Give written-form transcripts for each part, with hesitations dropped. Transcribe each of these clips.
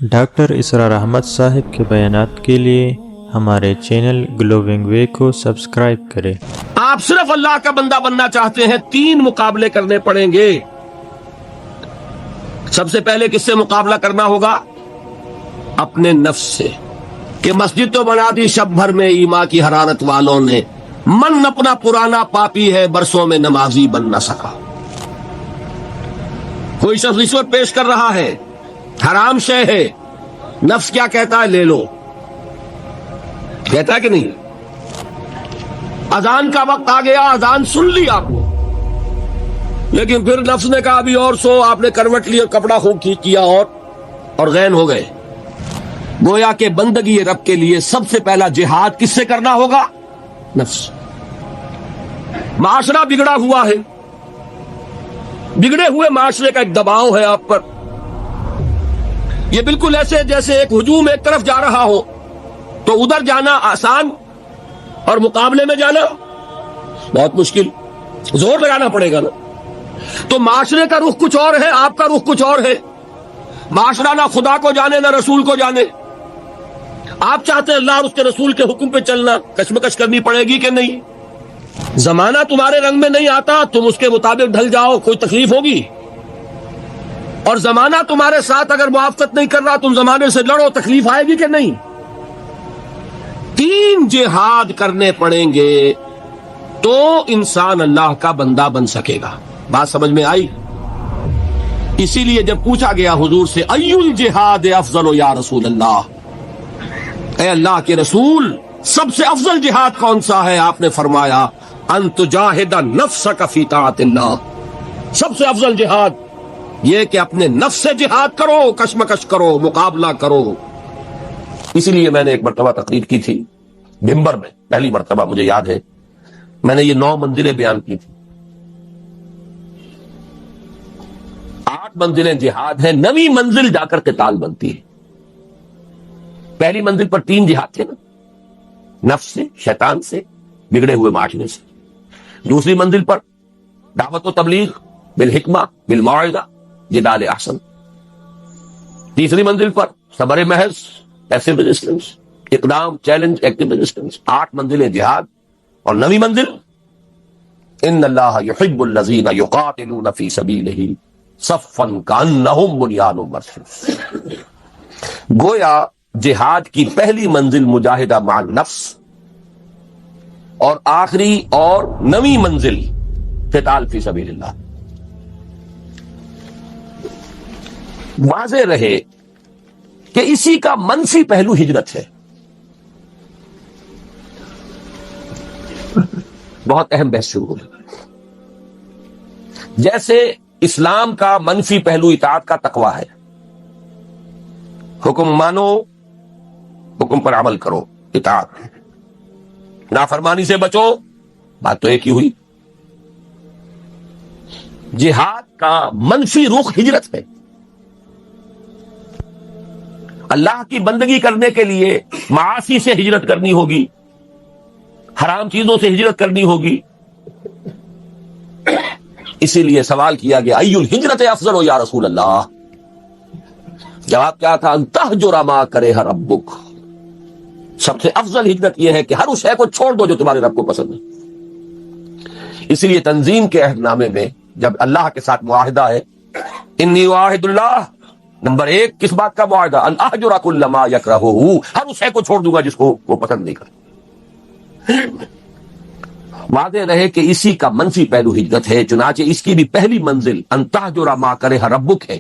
Doctor اسرار احمد صاحب کے بیانات کے لیے ہمارے چینل گلوونگ وے کو سبسکرائب کریں۔ آپ صرف اللہ کا بندہ بننا چاہتے ہیں، 3 مقابلے کرنے پڑیں گے۔ سب سے پہلے کس سے مقابلہ کرنا ہوگا؟ اپنے نفس سے، کہ مسجد تو بنا دی شب بھر میں ایمان کی حرارت والوں نے، من اپنا پرانا پاپی ہے، برسوں میں نمازی بن نہ سکا۔ کوئی شخص رشوت پیش کر رہا ہے، حرام شے ہے، نفس کیا کہتا ہے؟ لے لو، کہتا ہے کہ نہیں؟ اذان کا وقت آ گیا، اذان سن لی آپ نے، لیکن پھر نفس نے کہا ابھی اور سو، آپ نے کروٹ لی اور کپڑا خوب کھینچ کیا اور غین ہو گئے۔ گویا کہ بندگی رب کے لیے سب سے پہلا جہاد کس سے کرنا ہوگا؟ نفس۔ معاشرہ بگڑا ہوا ہے، بگڑے ہوئے معاشرے کا ایک دباؤ ہے آپ پر۔ یہ بالکل ایسے جیسے ایک ہجوم ایک طرف جا رہا ہو تو ادھر جانا آسان اور مقابلے میں جانا بہت مشکل، زور لگانا پڑے گا نا۔ تو معاشرے کا رخ کچھ اور ہے، آپ کا رخ کچھ اور ہے۔ معاشرہ نہ خدا کو جانے نہ رسول کو جانے۔ آپ چاہتے ہیں اللہ اور اس کے رسول کے حکم پہ چلنا، کشمکش کرنی پڑے گی کہ نہیں؟ زمانہ تمہارے رنگ میں نہیں آتا، تم اس کے مطابق ڈھل جاؤ، کوئی تکلیف ہوگی؟ اور زمانہ تمہارے ساتھ اگر موافقت نہیں کر رہا، تم زمانے سے لڑو، تکلیف آئے گی کہ نہیں؟ 3 جہاد کرنے پڑیں گے تو انسان اللہ کا بندہ بن سکے گا۔ بات سمجھ میں آئی؟ اسی لیے جب پوچھا گیا حضور سے ای الجہاد افضل یا رسول اللہ، اے اللہ کے رسول سب سے افضل جہاد کون سا ہے؟ آپ نے فرمایا ان تجاہد نفسک فی طاعت اللہ، سب سے افضل جہاد یہ کہ اپنے نفس سے جہاد کرو، کشمکش کرو، مقابلہ کرو۔ اسی لیے میں نے ایک مرتبہ تقریر کی تھی منبر میں، پہلی مرتبہ مجھے یاد ہے، میں نے یہ 9 منزلیں بیان کی تھی۔ 8 منزلیں جہاد ہیں، 9ویں منزل جا کر قتال بنتی ہے۔ پہلی منزل پر 3 جہاد تھے نا، نفس سے، شیطان سے، بگڑے ہوئے معاشرے سے۔ دوسری منزل پر دعوت و تبلیغ بالحکمہ بالموعظہ جدال احسن۔ تیسری منزل پر صبر محض، ایکٹیو ریزسٹنس، اقدام، چیلنج، ایکٹیو ریزسٹنس۔ 8 منزلیں جہاد، اور 9ویں منزل ان اللہ یحب الذین یقاتلون فی سبیلہ صفا کانہم بنیان مرصوص۔ گویا جہاد کی پہلی منزل مجاہدہ مع النفس، اور آخری اور 9ویں منزل قتال فی سبیل اللہ۔ واضح رہے کہ اسی کا منفی پہلو ہجرت ہے۔ بہت اہم بحث شروع ہوگی۔ جیسے اسلام کا منفی پہلو اطاعت کا تقوی ہے، حکم مانو، حکم پر عمل کرو، اطاعت، نافرمانی سے بچو، بات تو ایک ہی ہوئی۔ جہاد کا منفی رخ ہجرت ہے۔ اللہ کی بندگی کرنے کے لیے معاصی سے ہجرت کرنی ہوگی، حرام چیزوں سے ہجرت کرنی ہوگی۔ اسی لیے سوال کیا گیا ای الہجرت افضل یا رسول اللہ؟ جواب کیا تھا؟ ان تہجر ما کرہ ربک، سب سے افضل ہجرت یہ ہے کہ ہر اس شے کو چھوڑ دو جو تمہارے رب کو پسند ہے۔ اسی لیے تنظیم کے عہد نامے میں جب اللہ کے ساتھ معاہدہ ہے، انی واحد اللہ، نمبر 1 کس بات کا معاہدہ؟ ان اہجر کل ما یکرہہ، ہر اس شے کو چھوڑ دوں گا جس کو وہ پسند نہیں کرتا۔ واضح رہے کہ اسی کا منفی پہلو ہجرت ہے، چنانچہ اس کی بھی پہلی منزل ان تہجر ما کرہ ربک ہے،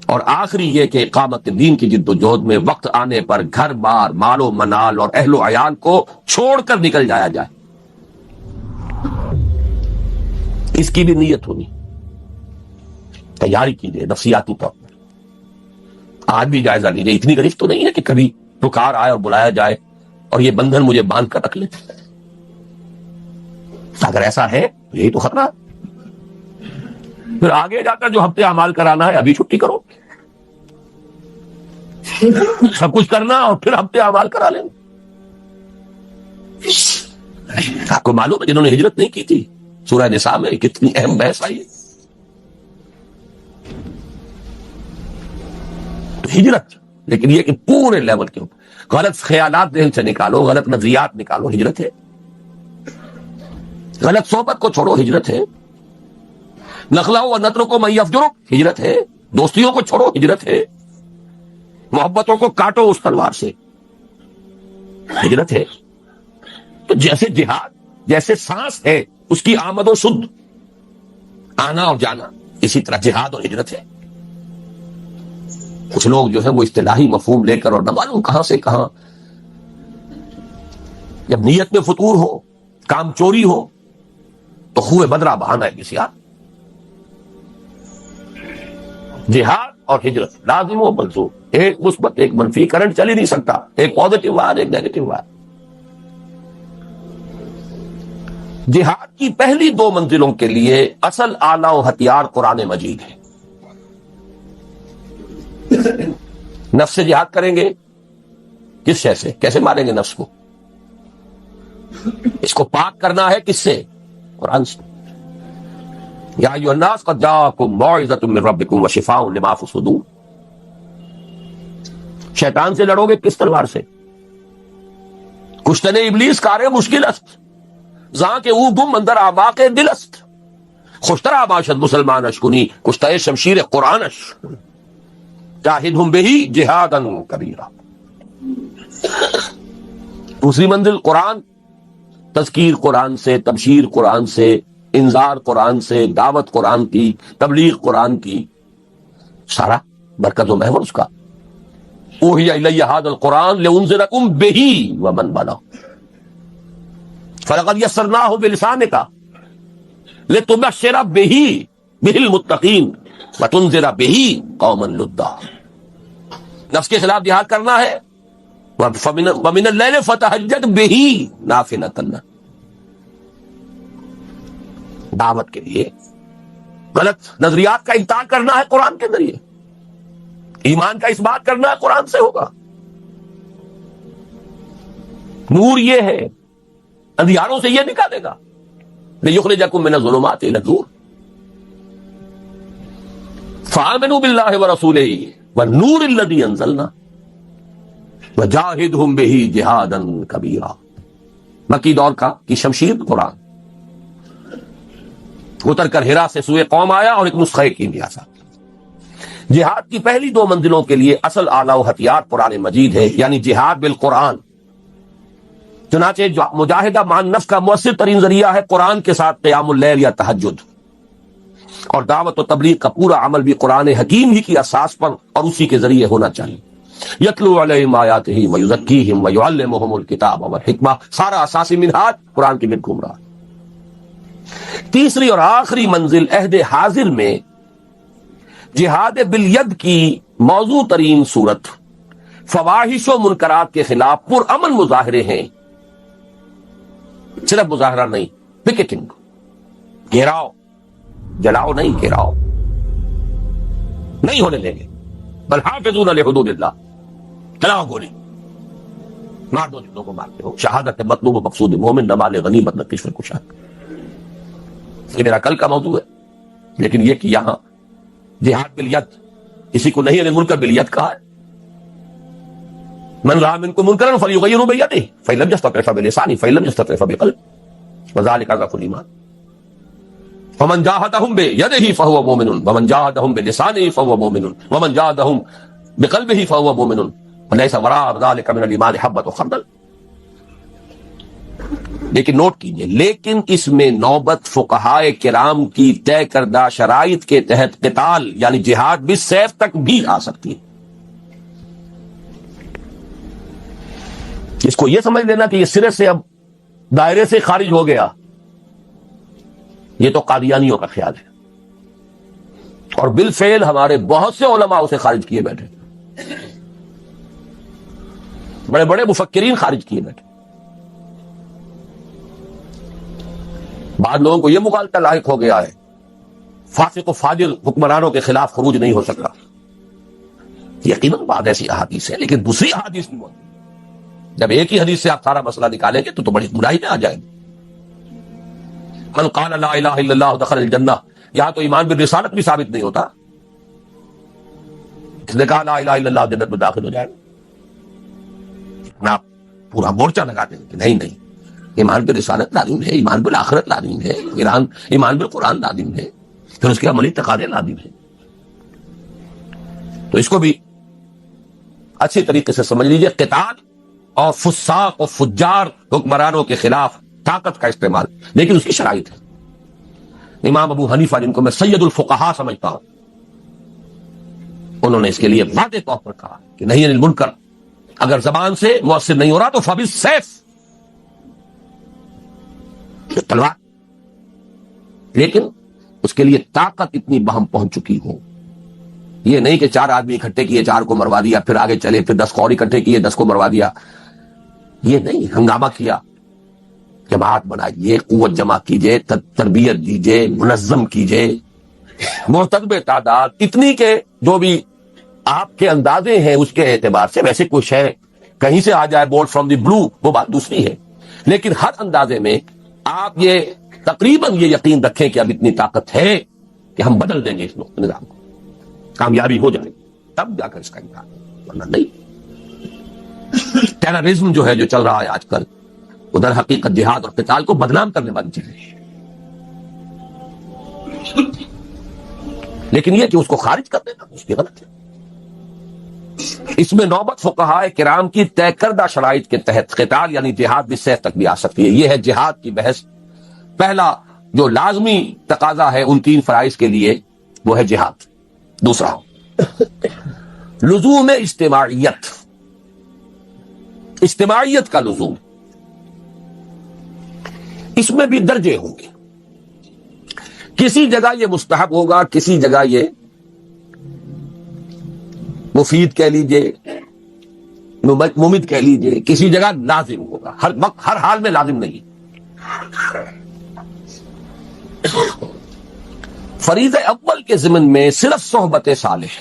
اور آخری یہ کہ اقامت دین کی جد و جہد میں وقت آنے پر گھر بار، مال و منال اور اہل و عیال کو چھوڑ کر نکل جایا جائے۔ اس کی بھی نیت ہونی، تیاری کیجیے نفسیاتی طور پر۔ آج بھی جائزہ لیجیے، اتنی غریب تو نہیں ہے کہ کبھی پکار آئے اور بلایا جائے اور یہ بندھن مجھے باندھ کر رکھ لے۔ اگر ایسا ہے یہی تو خطرہ، پھر آگے جا کر جو ہفتے اعمال کرانا ہے ابھی چھٹی کرو، سب کچھ کرنا اور پھر ہفتے اعمال کرا لینا۔ آپ کو معلوم ہے جنہوں نے ہجرت نہیں کی تھی، سورہ نساء میں کتنی اہم بحث آئی ہے۔ ہجرت، لیکن یہ کہ پورے لیول کے اوپر غلط خیالات ذہن سے نکالو، غلط نظریات نکالو، ہجرت ہے. غلط صحبت کو چھوڑو، ہجرت ہے. نخلا و نطر کو من یفجرک، ہجرت ہے. دوستیوں کو چھوڑو، ہجرت ہے. محبتوں کو کاٹو اس تلوار سے، ہجرت ہے. تو جیسے جہاد، جیسے سانس ہے اس کی آمد و شد، آنا اور جانا، اسی طرح جہاد اور ہجرت ہے. کچھ لوگ جو ہے وہ اصطلاحی مفہوم لے کر اور نہ معلوم کہاں سے کہاں، جب نیت میں فطور ہو، کام چوری ہو تو خوہ بدرہ بہانا ہے کسی آپ. جہاد اور ہجرت لازم و ملزوم، ایک مثبت ایک منفی، کرنٹ چل ہی نہیں سکتا، ایک پازیٹو وائر ایک نیگیٹو وائر. جہاد کی پہلی دو منزلوں کے لیے اصل آلہ و ہتھیار قرآن مجید ہے. نفس سے جہاد کریں گے کس شے سے؟ کیسے ماریں گے نفس کو؟ اس کو پاک کرنا ہے کس سے؟ قرآن سے. یا ایھا الناس قد جاءکم موعظۃ من ربکم وشفاء لما فی الصدور. شیطان سے لڑو گے کس تلوار سے؟ کشتن ابلیس کار مشکل است، زاں کے او گم اندر اعماق دل است. خوشترا باشد مسلمان اشکنی، کشتہ شمشیر قرآنش. جاہدہم بہ جہادا کبیرا. دوسری منزل قرآن، تذکیر قرآن سے، تبشیر قرآن سے، انذار قرآن سے، دعوت قرآن کی، تبلیغ قرآن کی، سارا برکت و محور اس کا. اوحی الی ھذا القرآن لانذرکم بہ ومن بلغ فلقد یسرناہ بلسانک لتبشر بہ المتقین وتنذر بہ قوما لدا. نفس کے خلاف جہاد کرنا ہے، ومن اللیل فتہجد بہ نافلۃ لک. دعوت کے لیے غلط نظریات کا انکار کرنا ہے قرآن کے ذریعے، ایمان کا اس بات کرنا ہے قرآن سے ہوگا. نور یہ ہے، اندھیاروں سے یہ نکالے گا. لِيُخْرِجَكُم مِّنَ الظُّلُمَاتِ إِلَى النُّورِ فَآمِنُوا بِاللَّهِ وَرَسُولِهِ وَالنُّورِ الَّذِي أَنزَلْنَا وَجَاهِدْهُمْ بِهِ جِهَادًا كَبِيرًا. مکی دور کی شمشیر قرآن اتر کر ہرا سے سوئے قوم آیا اور ایک نسخہ کیمیا سا. جہاد کی پہلی دو منزلوں کے لیے اصل آلہ و ہتھیار قرآن مجید ہے، یعنی جہاد بالقرآن. چنانچہ مجاہدہ مان نفس کا مؤثر ترین ذریعہ ہے قرآن کے ساتھ قیام اللیل یا تہجد، اور دعوت و تبلیغ کا پورا عمل بھی قرآن حکیم ہی کی اساس پر اور اسی کے ذریعے ہونا چاہیے. یتلو علیہم آیاتہ ویزکیہم ویعلمہم الکتاب والحکمہ، سارا اساسی منہاج قرآن کے گرد گھوم رہا. تیسری اور آخری منزل عہد حاضر میں جہاد بالید کی موضوع ترین صورت فواحش و منکرات کے خلاف پرامن مظاہرے ہیں. صرف مظاہرہ نہیں، پکیٹنگ، گھیراؤ، جلاؤ نہیں، گھیراؤ نہیں ہونے دیں گے. بل حافظون لحدود اللہ، چلاؤ گولی، مار دو جتنوں کو مارتے ہو. شہادت مطلوب و مقصود مومن، نہ مال غنیمت نہ کشف کشاد. یہ میرا کل کا موضوع ہے، لیکن یہ کہ یہاں جہاد بالید کسی کو نہیں منکر بالید کہا ہے. من رأى منكم منكرا فليغيره بيده فإن لم يستطع فبلسانه فإن لم يستطع فبقلبه وذلك ضعف الإيمان. فمن جاهدهم بيده فهو مؤمن ومن جاهدهم بلسانه فهو مؤمن ومن جاهدهم بقلبه فهو مؤمن وليس وراء ذلك من الإيمان حبة خردل. لیکن نوٹ کیجئے، لیکن اس میں نوبت فقہائے کرام کی طے کردہ شرائط کے تحت قتال یعنی جہاد بالسیف تک بھی آ سکتی ہے. اس کو یہ سمجھ لینا کہ یہ سرے سے اب دائرے سے خارج ہو گیا، یہ تو قادیانیوں کا خیال ہے، اور بالفعل ہمارے بہت سے علماء اسے خارج کیے بیٹھے، بڑے بڑے مفکرین خارج کیے بیٹھے. بعض لوگوں کو یہ مغالطہ لاحق ہو گیا ہے فاسق و فاجر حکمرانوں کے خلاف خروج نہیں ہو سکتا. یقیناً بعض ایسی احادیث ہے، لیکن دوسری احادیث بھی موجود. جب ایک ہی حدیث سے آپ سارا مسئلہ نکالیں گے تو بڑی گمراہی میں آ جائیں گے. من قال لا الہ الا اللہ دخل الجنہ، یہاں تو ایمان بالرسالت بھی ثابت نہیں ہوتا. اس نے کہا لا الہ الا اللہ جنت میں داخل ہو جائے گا. آپ پورا مورچہ لگا دیں کہ نہیں نہیں، ایمان پہ رسالت لازم ہے، ایمان پہ آخرت لازم ہے، ایمان پہ قرآن لازم ہے، پھر اس کے عملی تقاضے لازم ہے. تو اس کو بھی اچھی طریقے سے سمجھ لیجئے. قتال اور فساق اور فجار حکمرانوں کے خلاف طاقت کا استعمال، لیکن اس کی شرائط ہے. امام ابو حنیفہ جن کو میں سید الفقہاء سمجھتا ہوں، انہوں نے اس کے لیے واضح طور پر کہا کہ نہیں انل منکر، اگر زبان سے مؤثر نہیں ہو رہا تو فبالسیف، تلوار. لیکن اس کے لیے طاقت اتنی بہم پہنچ چکی ہو. یہ نہیں کہ 4 آدمی اکٹھے کیے 4 کو مروا دیا، پھر آگے چلے، پھر 10 کو اور اکٹھے کیے 10 کو مروا دیا. یہ نہیں، ہنگامہ کیا، جماعت بنائیے، قوت جمع کیجئے، تربیت دیجئے، منظم کیجئے، مرتب تعداد اتنی کہ جو بھی آپ کے اندازے ہیں اس کے اعتبار سے، ویسے کچھ ہے کہیں سے آ جائے بورڈ فرام دی بلو، وہ بات دوسری ہے، لیکن ہر اندازے میں آپ یہ تقریباً یہ یقین رکھیں کہ اب اتنی طاقت ہے کہ ہم بدل دیں گے اس نظام کو، کامیابی ہو جائے تب جا کر اس کا امکان، ورنہ نہیں. ٹیررزم جو ہے جو چل رہا ہے آج کل، ادھر حقیقت جہاد اور قتال کو بدنام کرنے والی چیز ہے. لیکن یہ کہ اس کو خارج کر دینا اس کی غلط ہے. اس میں نوبت فقہاء کرام کی طے کردہ شرائط کے تحت قتال یعنی جہاد بالسیف تک بھی آ سکتی ہے. یہ ہے جہاد کی بحث. پہلا جو لازمی تقاضا ہے ان 3 فرائض کے لیے وہ ہے جہاد. دوسرا لزوم اجتماعیت، اجتماعیت کا لزوم. اس میں بھی درجے ہوں گے، کسی جگہ یہ مستحب ہوگا، کسی جگہ یہ مفید کہہ لیجئے، ممید کہہ لیجئے، کسی جگہ لازم ہوگا. ہر وقت ہر حال میں لازم نہیں. فریضہ اول کے ضمن میں صرف صحبت صالح،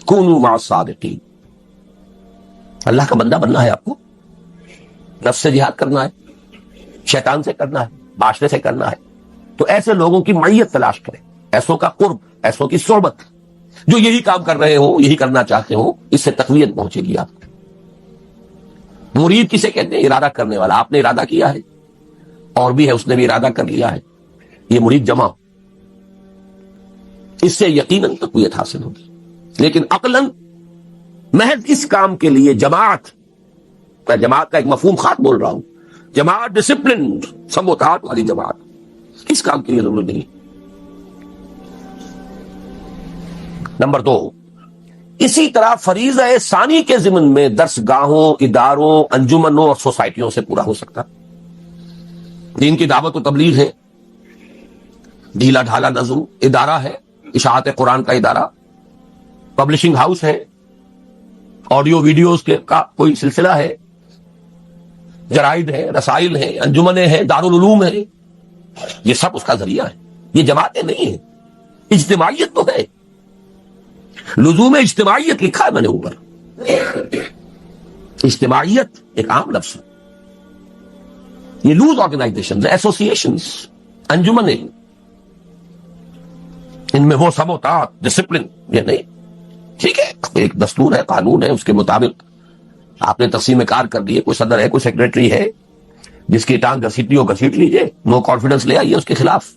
کونوا مع الصادقین. اللہ کا بندہ بننا ہے آپ کو، نفس سے جہاد کرنا ہے، شیطان سے کرنا ہے، معاشرے سے کرنا ہے، تو ایسے لوگوں کی معیت تلاش کریں، ایسوں کا قرب، ایسوں کی صحبت جو یہی کام کر رہے ہوں، یہی کرنا چاہتے ہوں. اس سے تقویت پہنچے گی آپ کو. مرید کسے کہتے ہیں؟ ارادہ کرنے والا. آپ نے ارادہ کیا ہے اور بھی ہے اس نے بھی ارادہ کر لیا ہے، یہ مرید جمع. اس سے یقیناً تقویت حاصل ہوگی. لیکن عقلاً محض اس کام کے لیے جماعت، میں جماعت کا ایک مفہوم خاص بول رہا ہوں، جماعت ڈسپلن سموتات والی جماعت، اس کام کے لیے ضرورت نہیں. نمبر 2، اسی طرح فریضہ ثانی کے ضمن میں درس گاہوں، اداروں، انجمنوں اور سوسائٹیوں سے پورا ہو سکتا. دین کی دعوت و تبلیغ ہے، ڈھیلا ڈھالا نظم ادارہ ہے، اشاعت قرآن کا ادارہ، پبلشنگ ہاؤس ہے، آڈیو ویڈیوز کا کوئی سلسلہ ہے، جرائد ہے، رسائل ہیں، انجمنیں ہیں، دارالعلوم ہے. یہ سب اس کا ذریعہ ہے. یہ جماعتیں نہیں ہیں. اجتماعیت تو ہے، لزوم اجتماعیت لکھا ہے میں نے اوپر. اجتماعیت ایک عام لفظ ہے. یہ لوز آرگنائزیشن، ایسوسیشنز، انجمنیں، ان میں وہ سموتات، ڈسپلن یہ نہیں. ٹھیک ہے، ایک دستور ہے، قانون ہے، اس کے مطابق آپ نے تقسیم کار کر دی ہے، کوئی صدر ہے، کوئی سیکریٹری ہے، جس کی ٹانگ گھسیٹنی ہو گھسیٹ لیجئے، نو کانفیڈنس لے آئیے اس کے خلاف.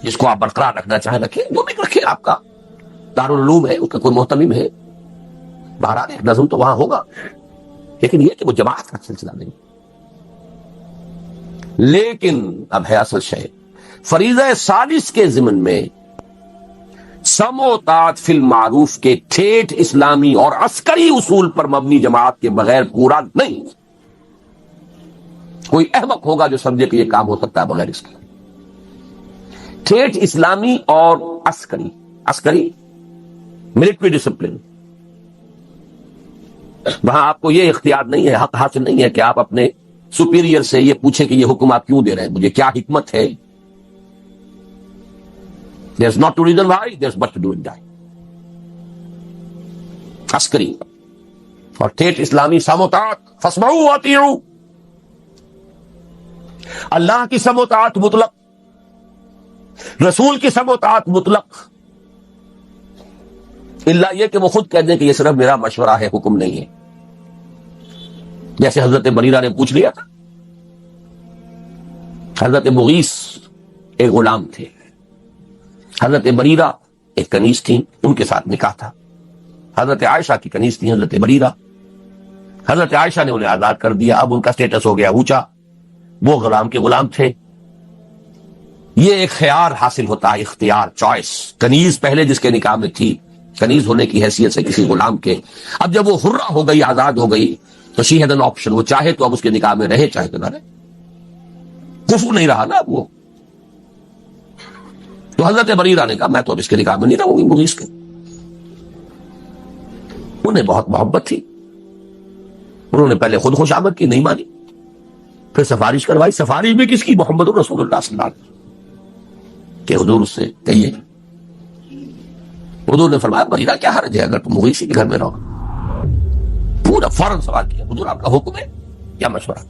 جس کو آپ برقرار رکھنا چاہیں رکھیں، جو بھی رکھیں. آپ کا دارالعلوم ہے، اس کا کوئی محتمم ہے، بہرحال ایک نظم تو وہاں ہوگا، لیکن یہ کہ وہ جماعت کا سلسلہ نہیں. لیکن اب ہے اصل شے، فریضہ ثالث کے ضمن میں سم و طاعت فی المعروف کے ٹھیٹھ اسلامی اور عسکری اصول پر مبنی جماعت کے بغیر پورا نہیں. کوئی احمق ہوگا جو سمجھے کہ یہ کام ہو سکتا ہے بغیر اس کے. ٹھیٹھ اسلامی اور عسکری ملٹری ڈسپلن، وہاں آپ کو یہ اختیار نہیں ہے، حق حاصل نہیں ہے کہ آپ اپنے سپیریئر سے یہ پوچھیں کہ یہ حکم آپ کیوں دے رہے ہیں، مجھے کیا حکمت ہے. There's not to reason why, there's but to do it die. عسکری اور ٹھیٹھ اسلامی سموتات، فاسمعوا واطیعوا. اللہ کی سموتات مطلق، رسول کی سموتات مطلق، الا یہ کہ وہ خود کہہ دیں کہ یہ صرف میرا مشورہ ہے، حکم نہیں ہے. جیسے حضرت بریرہ نے پوچھ لیا تھا. حضرت مغیث ایک غلام تھے، حضرت بریرہ ایک کنیز تھی، ان کے ساتھ نکاح تھا. حضرت عائشہ کی کنیز تھی حضرت بریرہ. حضرت عائشہ نے انہیں آزاد کر دیا، اب ان کا سٹیٹس ہو گیا اونچا، وہ غلام کے غلام تھے. یہ ایک خیار حاصل ہوتا ہے، اختیار، چوائس. کنیز پہلے جس کے نکاح میں تھی، کنیز ہونے کی حیثیت سے کسی غلام کے، اب جب وہ حرہ ہو گئی، آزاد ہو گئی، تو شی ہیڈ این آپشن. وہ چاہے تو اب اس کے نکاح میں رہے، چاہے تو نہ رہے. کفر نہیں رہا نا اب وہ. تو حضرت بریرہ نے کہا میں تو اب اس کے نکاح میں نہیں رہوں گی مغیث کے. انہیں بہت محبت تھی، انہوں نے پہلے خود خوشامد کی، نہیں مانی، پھر سفارش کروائی. سفارش بھی کس کی؟ محمد رسول اللہ صلی اللہ علیہ وسلم کہ حضور اس سے کہیے. حضور نے فرمایا بریرہ کیا حرج ہے اگر تم مغیثی کے گھر میں رہو. پورا فوراً سوال کیا حضور آپ کا حکم ہے یا مشورہ؟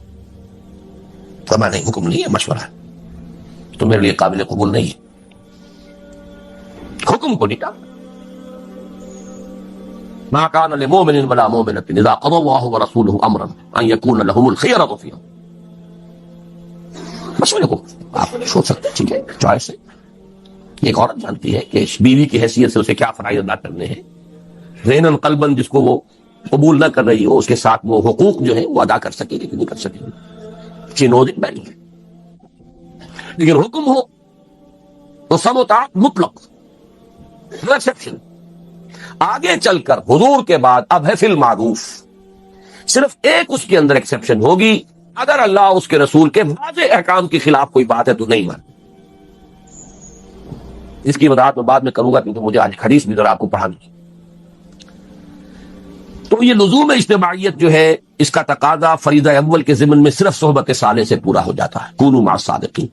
فرمایا نہیں، حکم نہیں ہے، مشورہ ہے. تو میرے لیے قابل قبول نہیں ہے. حکم کو نہیں ٹالا. ما كان لمؤمن ولا مؤمنة اذا قضى الله ورسوله امرا ان يكون لهم الخيرة فيهم. مشورے کو آپ سوچ سکتے ہیں، ٹھیک ہے، چوائس ہے. ایک عورت جانتی ہے کہ بیوی کی حیثیت سے اسے کیا فرائض ادا کرنے ہیں. ذہناً قلباً جس کو وہ قبول نہ کر رہی ہو، اس کے ساتھ وہ حقوق جو ہیں وہ ادا کر سکے گی کہ نہیں کر سکے گی. She knows it better. لیکن حکم ہو تو سم و طاعت مطلق، نو ایکسیپشن. آگے چل کر حضور کے بعد اب ہے فی المعروف. صرف ایک اس کے اندر ایکسیپشن ہوگی، اگر اللہ اس کے رسول کے واضح احکام کے خلاف کوئی بات ہے تو نہیں مان. اس کی وضاحت میں بعد میں کروں گا کیونکہ مجھے آج حدیث بھی ذرا آپ کو پڑھانی ہے. تو یہ لزوم اجتماعیت جو ہے، اس کا تقاضا فریضہ اول کے ضمن میں صرف صحبت صالح سے پورا ہو جاتا ہے. کونوا مع الصادقین.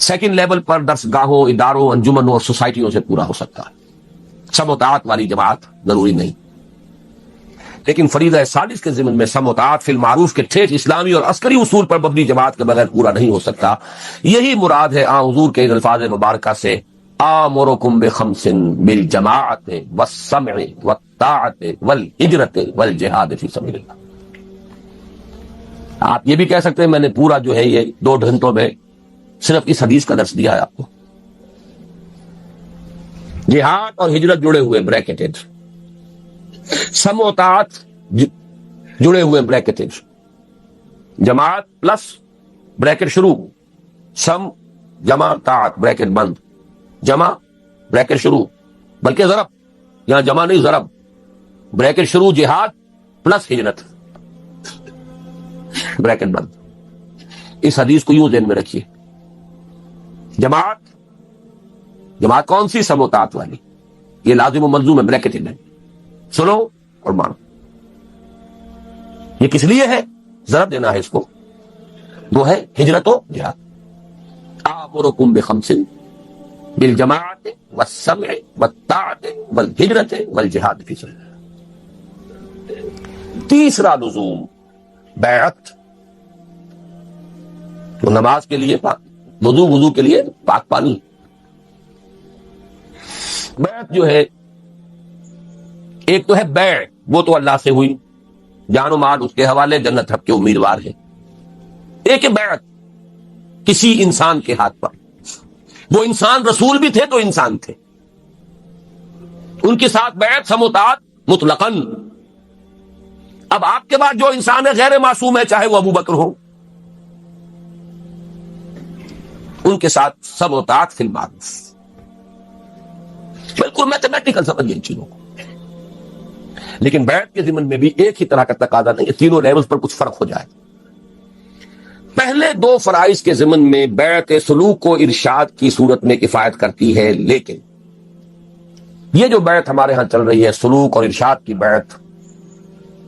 سیکنڈ لیول پر درس گاہوں، اداروں، انجمنوں اور سوسائٹیوں سے پورا ہو سکتا ہے. سم و طاعت والی جماعت ضروری نہیں. لیکن فریضہ ثالث کے ضمن میں سم و طاعت فی المعروف کے ٹھیک اسلامی اور عسکری اصول پر مبنی جماعت کے بغیر پورا نہیں ہو سکتا. یہی مراد ہے حضور کے الفاظ مبارکہ سے آمرکم بخمس بالجماعت والسمع والطاعت والہجرت والجہاد فی سبیل اللہ. آپ یہ بھی کہہ سکتے ہیں میں نے پورا جو ہے یہ 2 گھنٹوں میں صرف اس حدیث کا درس دیا ہے آپ کو. جہاد اور ہجرت جڑے ہوئے بریکٹڈ، سم و طاعت جڑے ہوئے بریکٹڈ، جماعت پلس بریکٹ شروع، سم جمع طاعت بریکٹ بند، جمع بریکٹ شروع، بلکہ ضرب، یہاں جمع نہیں ضرب، بریکٹ شروع جہاد پلس ہجرت بریکٹ بند. اس حدیث کو یوں ذہن میں رکھیے. جماعت کون سی؟ سم و طاعت والی. یہ لازم و ملزوم ہے، بریکٹڈ ہے، سنو اور مانو. یہ کس لیے ہے؟ ضرب دینا ہے اس کو. وہ ہے ہجرت و جہاد. آمرکم بخمس بالجماعت والسمع والطاعت والہجرت والجہاد فی سبیل اللہ. تیسرا لزوم بیعت. تو نماز کے لیے وضو کے لیے پاک پانی. بیعت جو ہے، ایک تو ہے بیع، وہ تو اللہ سے ہوئی، جان و مال اس کے حوالے، جنت ہم کے امیدوار ہے. ایک ہے بیعت کسی انسان کے ہاتھ پر. وہ انسان رسول بھی تھے تو انسان تھے، ان کے ساتھ بیعت سم و طاعت مطلقاً. اب آپ کے بعد جو انسان ہے غیر معصوم ہے، چاہے وہ ابو بکر ہو، ان کے ساتھ سم و طاعت فی المعروف. بالکل میتھمیٹیکل سمجھیے ان چیزوں کو. لیکن بیعت کے ضمن میں بھی ایک ہی طرح کا تقاضا نہیں ہے، تینوں لیولز پر کچھ فرق ہو جائے. پہلے 2 فرائض کے ضمن میں بیعت سلوک و ارشاد کی صورت میں کفایت کرتی ہے. لیکن یہ جو بیعت ہمارے ہاں چل رہی ہے، سلوک اور ارشاد کی بیعت،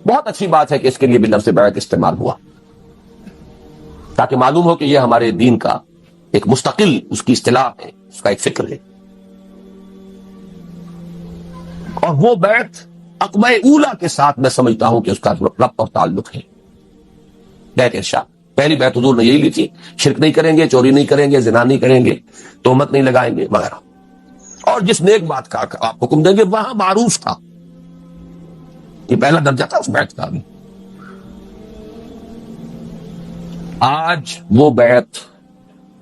بہت اچھی بات ہے کہ اس کے لیے بھی لفظ بیعت استعمال ہوا، تاکہ معلوم ہو کہ یہ ہمارے دین کا ایک مستقل اس کی اصطلاح ہے، اس کا ایک فکر ہے. اور وہ بیعت عقبہ اولا کے ساتھ میں سمجھتا ہوں کہ اس کا ربط اور تعلق ہے. بیعت ارشاد، پہلی بیعت حضور نے یہی لی تھی، شرک نہیں کریں گے، چوری نہیں کریں گے، زنا نہیں کریں گے، تہمت نہیں لگائیں گے وغیرہ. اور جس نیک بات کا آپ حکم دیں گے وہاں معروف تھا. یہ پہلا درجہ تھا اس بیعت کا بھی. آج وہ بیعت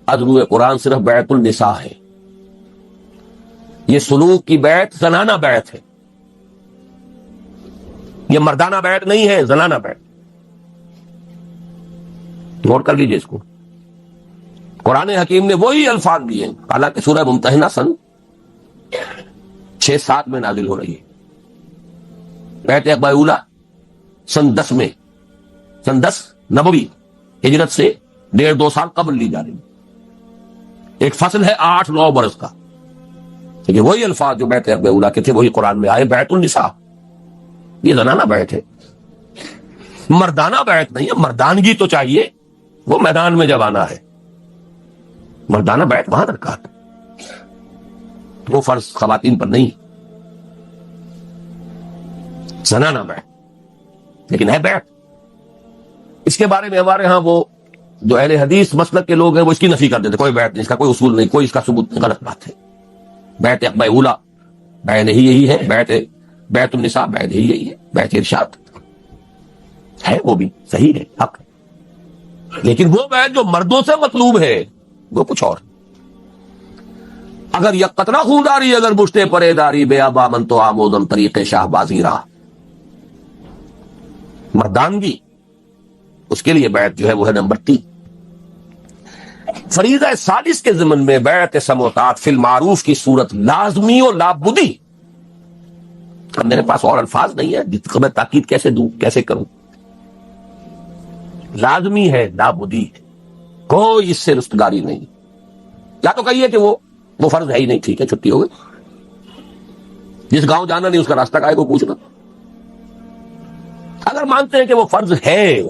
ادرو قرآن صرف بیعت النساء ہے. یہ سلوک کی بیعت زنانہ بیعت ہے. یہ مردانہ بیعت نہیں ہے، زنانہ بیعت. نوٹ کر لیجئے اس کو. قرآن حکیم نے وہی الفاظ دیے، حالانکہ سورہ ممتحنہ سن 6-7 میں نازل ہو رہی ہے. بیعت عقبہ اولیٰ سن 10 میں، سن 10 نبوی ہجرت سے 1.5-2 سال قبل لی جا رہی ہے. ایک فصل ہے 8-9 برس کا. لیکن وہی الفاظ جو بیعت عقبہ اولیٰ کے تھے وہی قرآن میں آئے. بیعت النساء، یہ زنانہ بیعت ہے، مردانہ بیعت نہیں ہے. مردانگی تو چاہیے، وہ میدان میں جب آنا ہے. مردانہ بیعت وہاں درکار ہے، وہ فرض خواتین پر نہیں. زنانہ بیعت لیکن ہے بیعت. اس کے بارے میں ہمارے ہاں وہ جو اہل حدیث مسلک کے لوگ ہیں وہ اس کی نفی کر دیتے، کوئی بیعت نہیں، اس کا کوئی اصول نہیں، کوئی اس کا ثبوت نہیں. غلط بات ہے. بیعت عقبہ اولیٰ بیعت ہی یہی ہے، بیعت النساء بیعت ہی یہی ہے. بیعت ارشاد ہے، وہ بھی صحیح ہے، حق ہے. لیکن وہ بیعت جو مردوں سے مطلوب ہے وہ کچھ اور. اگر یک قطرہ خونداری، اگر مشتے پرے داری، بے ابا من تو آمودم طریق شاہ بازی راہ. مردانگی اس کے لیے بیعت جو ہے وہ ہے نمبر 3. فریضہ ثالث کے ضمن میں بیعت سموتات فی المعروف کی صورت لازمی و لابدی. اب میرے پاس اور الفاظ نہیں ہے جس کو میں تاکید کیسے دوں، کیسے کروں. لازمی ہے، لابدی ہے، کوئی اس سے رستگاری نہیں. یا تو کہیے کہ وہ فرض ہے ہی نہیں، ٹھیک ہے، چھٹی ہو گئی. جس گاؤں جانا نہیں اس کا راستہ کا ہے کو پوچھنا. اگر مانتے ہیں کہ وہ فرض ہے،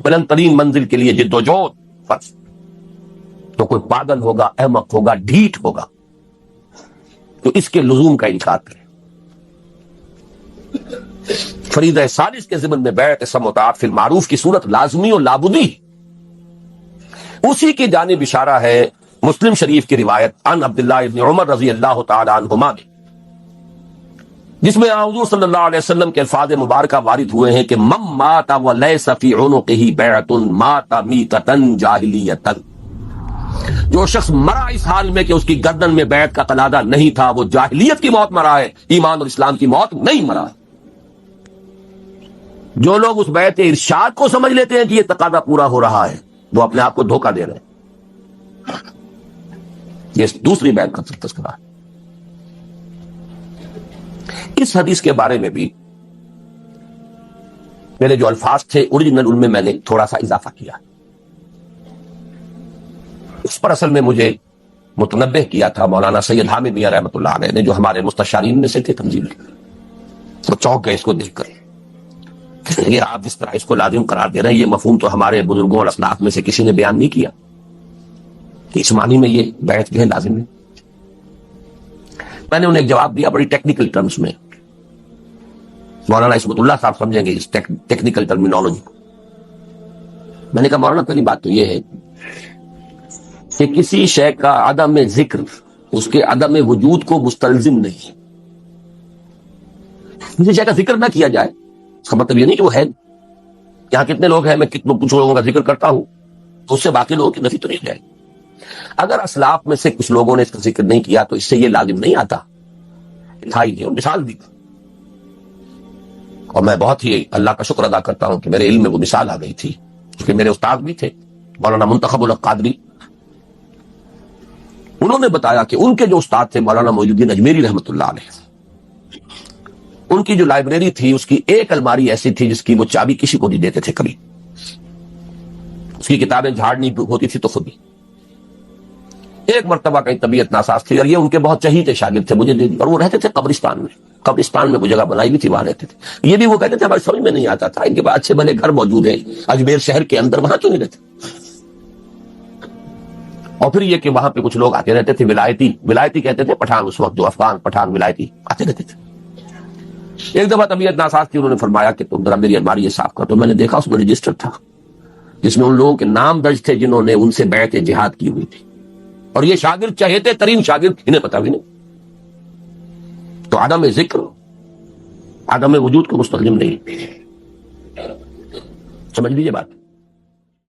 بلند ترین منزل کے لیے جد و جہد فرض، تو کوئی پاگل ہوگا، احمق ہوگا، ڈھیٹ ہوگا تو اس کے لزوم کا انکار کرے. فریضہ ثالث کے ضمن میں بیعت سموتات فی المعروف کی صورت لازمی اور لابدی. اسی کی جانب اشارہ ہے مسلم شریف کی روایت عن عبداللہ ابن عمر رضی اللہ تعالی عنہما میں، جس میں حضور صلی اللہ علیہ وسلم کے الفاظ مبارکہ وارد ہوئے ہیں کہ من مات ولیس فی عنقہ بیعۃ مات میتۃ جاہلیۃ. جو شخص مرا اس حال میں کہ اس کی گردن میں بیعت کا قلادہ نہیں تھا، وہ جاہلیت کی موت مرا ہے، ایمان اور اسلام کی موت نہیں مرا ہے. جو لوگ اس بیعت ارشاد کو سمجھ لیتے ہیں کہ یہ تقاضا پورا ہو رہا ہے، وہ اپنے آپ کو دھوکہ دے رہے ہیں. یہ دوسری بیعت کا تذکرہ ہے. اس حدیث کے بارے میں بھی میرے جو الفاظ تھے اوریجنل ان میں نے تھوڑا سا اضافہ کیا. اس پر اصل میں مجھے متنبہ کیا تھا مولانا سید حامد میاں رحمۃ اللہ علیہ نے، جو ہمارے مستشارین میں سے تھے تنظیم کے. وہ چونک گئے اس کو دیکھ کر کہ آپ جس طرح اس کو لازم قرار دے رہے ہیں، یہ مفہوم تو ہمارے بزرگوں اور اسلاف میں سے کسی نے بیان نہیں کیا کہ اس معنی میں یہ بیعت جو ہے لازم ہے. میں نے انہیں ایک جواب دیا بڑی ٹیکنیکل ٹرمز میں. مولانا عصمت اللہ صاحب سمجھیں گے اس ٹیکنیکل ٹرمینالوجی کو. میں نے کہا مولانا پہلی بات تو یہ ہے کہ کسی شے کا عدم ذکر اس کے عدم وجود کو مستلزم نہیں. کسی شے کا ذکر نہ کیا جائے اس کا مطلب یہ نہیں کہ وہ ہے. یہاں کتنے لوگ ہیں، میں کچھ لوگوں کا ذکر کرتا ہوں تو اس سے باقی لوگوں کی نفی تو نہیں جائے. اگر اسلاف میں سے کچھ لوگوں نے اس کا ذکر نہیں کیا تو اس سے یہ لازم نہیں آتا. مثال بھی، اور میں بہت ہی اللہ کا شکر ادا کرتا ہوں کہ میرے علم میں وہ مثال آ گئی تھی، کیونکہ میرے استاد بھی تھے مولانا منتخب الحق قادری. انہوں نے بتایا کہ ان کے جو استاد تھے مولانا معین الدین اجمیری رحمۃ اللہ علیہ، ان کی جو لائبریری تھی اس کی ایک الماری ایسی تھی جس کی وہ چابی کسی کو نہیں دیتے تھے کبھی. اس کی کتابیں جھاڑنی ہوتی تھی تو خود بھی. ایک مرتبہ کہیں طبیعت ناساز تھی اور یہ ان کے بہت چہیتے شاگرد تھے، مجھے دے دی. اور وہ رہتے تھے قبرستان میں وہ جگہ بنائی بھی تھی، وہاں رہتے تھے. یہ بھی وہ کہتے تھے ہماری سمجھ میں نہیں آتا تھا، ان کے پاس اچھے بھلے گھر موجود ہیں اجمیر شہر کے اندر، وہاں کیوں نہیں رہتے. اور پھر یہ کہ وہاں پہ کچھ لوگ آتے رہتے تھے، ولایتی کہتے تھے، پٹھان اس وقت جو افغان پٹھان ولایتی آتے رہتے تھے. ایک دفعہ طبیعت ناساز تھی، انہوں نے فرمایا کہ تم ذرا میری الماری یہ صاف کر. تو میں نے دیکھا اس میں رجسٹر تھا جس میں ان لوگوں کے نام درج تھے جنہوں نے ان سے بیعت جہاد کی ہوئی تھی. اور یہ شاگرد چہیتے ترین شاگرد انہیں پتا بھی نہیں. تو عدم ذکر عدم وجود کو مستلزم نہیں. سمجھ لیجیے بات.